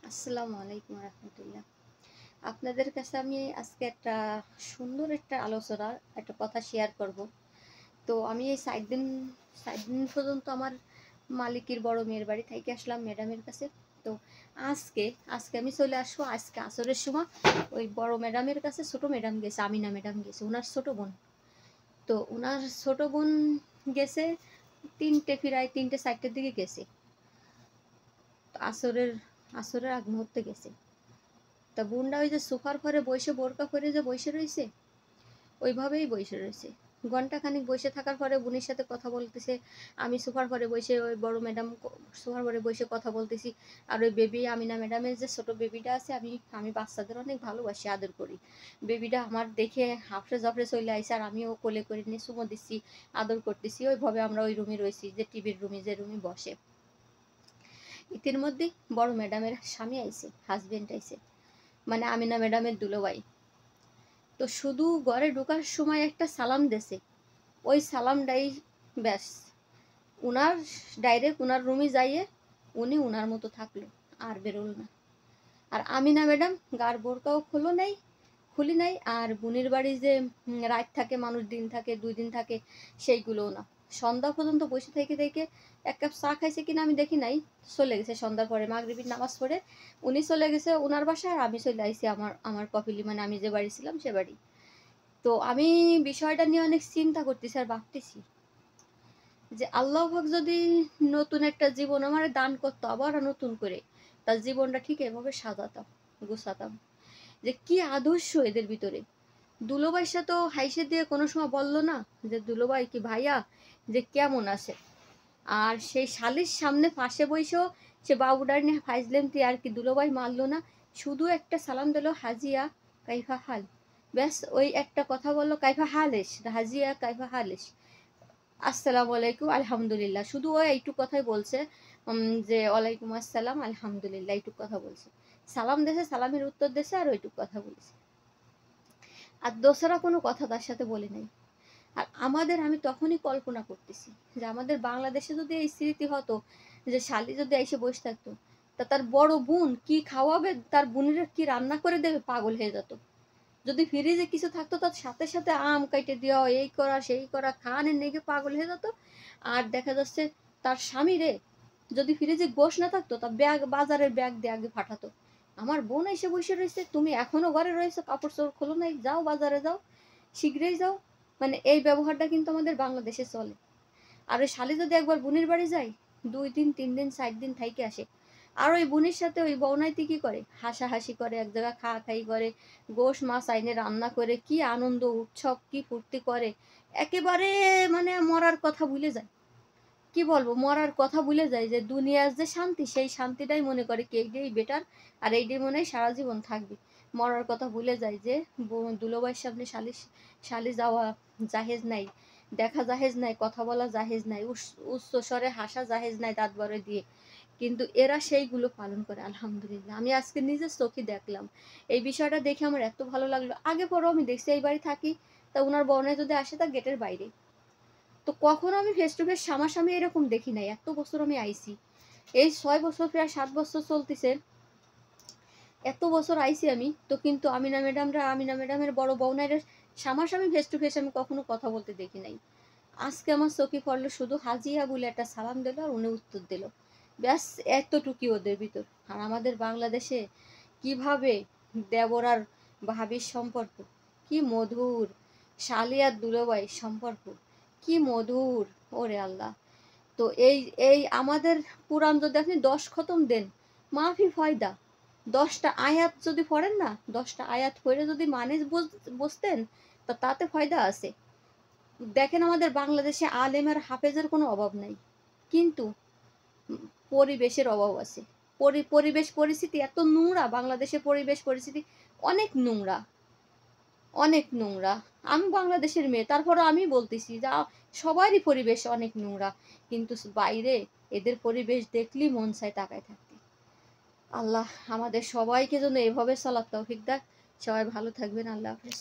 আসসালামু আলাইকুম রহমতুল্লাহ। আপনাদের কাছে আমি আজকে সুন্দর আলোচনা একটা কথা শেয়ার করব। তো আমি এই 7 দিন পর্যন্ত আমার মালিকের বড় মেয়ের বাড়ি থেকে আসলাম ম্যাডামের কাছে। তো আজকে আজকে আমি চলে আসবো আজকে আসরের সময়। ওই বড় ম্যাডামের কাছে ছোট ম্যাডাম গেছে, আমিনা ম্যাডাম গেছে, ওনার ছোট বোন। তো ওনার ছোট বোন গেছে প্রায় 3টে 4টের দিকে গেছে। তো আসরের আগ মুহূর্তে গেছে। তা বোনটা ওই যে সোফার ঘরে বসে বোরকা করে যে বসে রয়েছে, ওইভাবেই বসে রয়েছে। ঘন্টা খানিক বসে থাকার পরে বোনের সাথে কথা বলতেছে। আমি সোফার ঘরে বসে ওই বড় ম্যাডাম সোফার ঘরে বসে কথা বলতেছি। আর ওই বেবি আমিনা ম্যাডামের যে ছোট বেবিটা আছে, আমি বাচ্চাদের অনেক ভালোবাসি, আদর করি। বেবিটা আমার দেখে হাফড়ে জাফড়ে চলে আইসে, আর আমিও কোলে করে নিয়ে চুমো দিচ্ছি, আদর করতেছি। ওইভাবে আমরা ওই রুমে রয়েছি, যে টিভির রুমে, যে রুমে বসে। ইতির মধ্যে বড় ম্যাডামের স্বামী আইছে, হাজবেন্ড আইছে, মানে আমিনা ম্যাডামের দুলোভাই। তো শুধু ঘরে ঢোকার সময় একটা সালাম দেছে, ওই সালামটাই ব্যাস। উনার ডাইরেক্ট উনার রুমে যাইয়ে উনি উনার মতো থাকলো, আর বেরোল না। আর আমিনা ম্যাডাম গার বোরকাও খুলি নাই। আর বোনের বাড়ি যে রাত থাকে মানুষ, দিন থাকে, 2 দিন থাকে, সেইগুলোও না। সন্ধ্যা পর্যন্ত বসে থেকে থেকে 1 কাপ চা খাইছে কিনা আমি দেখি নাই। চলে গেছে সন্ধ্যার পরে, মাগরিবির নামাজ পড়ে উনি চলে গেছে ওনার বাসায়, আর আমি চলে আইছি আমার আমার কপিলি, মানে আমি যে বাড়ি ছিলাম সে বাড়ি। তো আমি বিষয়টা নিয়ে অনেক চিন্তা করতেছি আর ভাবতেছি যে আল্লাহ পাক যদি নতুন একটা জীবন আমার দান করতো, আবার নতুন করে তার জীবনটা ঠিক এভাবে সাজাতাম, গুছাতাম। যে কি আদর্শ এদের ভিতরে। দুলোভাইয়ের সাথেও হাইসে দিয়ে কোনো সময় বললো না যে দুলোভাই কি ভাইয়া যে কেমন আছে। আর সেই শালির সামনে পাশে বইসেও সে বাবুডার নিয়ে ফাইজলেমতি, আর কি দুলোভাই মারলো না, শুধু একটা সালাম দিল, হাজিয়া কাইফা হাল। ব্যাস ওই একটা কথা বললো, কাইফা হালেস, হাজিয়া কাইফা হালেস, আসসালামু আলাইকুম আলহামদুলিল্লাহ, শুধু ওই এইটুক কথাই বলছে। যে ওয়ালাইকুম আসসালাম আলহামদুলিল্লাহ, এইটুক কথা বলছে। সালাম দেশে সালামের উত্তর দেশে, আর ওইটুক কথা বলছে। আর দোসরা কোনো কথা তার সাথে বলি নাই। আর আমি তখনই কল্পনা করতেছি যে আমাদের বাংলাদেশে যদি এই স্মৃতি হতো, যে শালি যদি এসে বসে থাকতো, তা তার বড় বোন কি খাওয়াবে, তার বোনের কি রান্না করে দেবে, পাগল হয়ে যেত। যদি ফ্রিজে কিছু থাকতো তার সাথে সাথে আম কাইটে দেওয়া, এই করা সেই করা, খাওয়ানোর নেগে পাগল হয়ে যেত। আর দেখা যাচ্ছে তার স্বামী রে, যদি ফ্রিজে গোশ না থাকতো তার ব্যাগ, বাজারের ব্যাগ দিয়ে আগে পাঠাতো। আমার বোন এসে বসে রয়েছে, তুমি এখনো ঘরে রয়েছো, কাপড় চোপড় খোলো নাই, যাও বাজারে যাও, শীঘ্রই যাও। মানে এই ব্যবহারটা কিন্তু আমাদের বাংলাদেশে চলে। আর ওই শালি যদি একবার বোনের বাড়ি যায়, 2 দিন 3 দিন 4 দিন থাইকে আসে। আর ওই বোনের সাথে ওই বউনাইতে কি করে, হাসাহাসি করে, এক জায়গায় খাই করে, গোশ মাছ আইনে রান্না করে, কি আনন্দ উৎসব, কি ফুর্তি করে। একেবারে মানে মরার কথা ভুলে যায়। কি বলবো, মরার কথা ভুলে যায়, যে দুনিয়ার যে শান্তি, সেই শান্তিটাই মনে করে কি এইটাই বেটার, আর এইটাই মনে হয় সারা জীবন থাকবে। মরার কথা ভুলে যায়, যে দুলোবাইয়ের সামনে শালি যাওয়া জাহেজ নাই, দেখা জাহেজ নাই, কথা বলা জাহেজ নাই, উচ্চ স্বরে হাসা জাহেজ নাই দাঁত বরে দিয়ে। কিন্তু এরা সেইগুলো পালন করে, আলহামদুলিল্লাহ। আমি আজকে নিজের চোখে দেখলাম। এই বিষয়টা দেখে আমার এত ভালো লাগলো। আগে পরেও আমি দেখছি, এই বাড়ি থাকি, তা ওনার বর্ণে যদি আসে তা গেটের বাইরে। তো কখনো আমি ফেস টু ফেস সামনাসামনি এরকম দেখি নাই। এত বছর আমি আইছি, এই 6 বছর, প্রায় 7 বছর চলতেছে, এত বছর আইছি আমি তো, কিন্তু আমিনা ম্যাডামের বড় বউনাইরের সামনাসামনি ফেস টু ফেস আমি কখনো কথা বলতে দেখি নাই। আজকে আমার চোখে পড়লো, শুধু হাজিয়া বলে একটা সালাম দিল, আর উনি উত্তর দিল, ব্যাস। এতটুকুই ওদের ভিতর। আর আমাদের বাংলাদেশে কিভাবে দেবর আর ভাবির সম্পর্ক কি মধুর, শালি আর দুলোবাই সম্পর্ক কি মধুর, ওরে আল্লাহ। তো এই এই আমাদের কোরআন যদি আপনি 10 খতম দেন, মাফি ফয়দা। 10টা আয়াত যদি পড়েন না, 10টা আয়াত পড়ে যদি মানে বুঝতেন, তা তাতে ফয়দা আছে। দেখেন আমাদের বাংলাদেশে আলেম আর হাফেজের কোনো অভাব নাই, কিন্তু পরিবেশের অভাব আছে। পরিবেশ পরিস্থিতি এত নোংরা, বাংলাদেশের পরিবেশ পরিস্থিতি অনেক নোংরা, অনেক নোংরা। আমি বাংলাদেশের মেয়ে, তারপরও আমি বলতেছি যা, সবারই পরিবেশ অনেক নোংরা, কিন্তু বাইরে এদের পরিবেশ দেখলেই মন চায় তাকায় থাকতে। আল্লাহ আমাদের সবাইকে যেন এভাবে চলার তৌফিক দেয়। সবাই ভালো থাকবেন, আল্লাহ হাফেজ।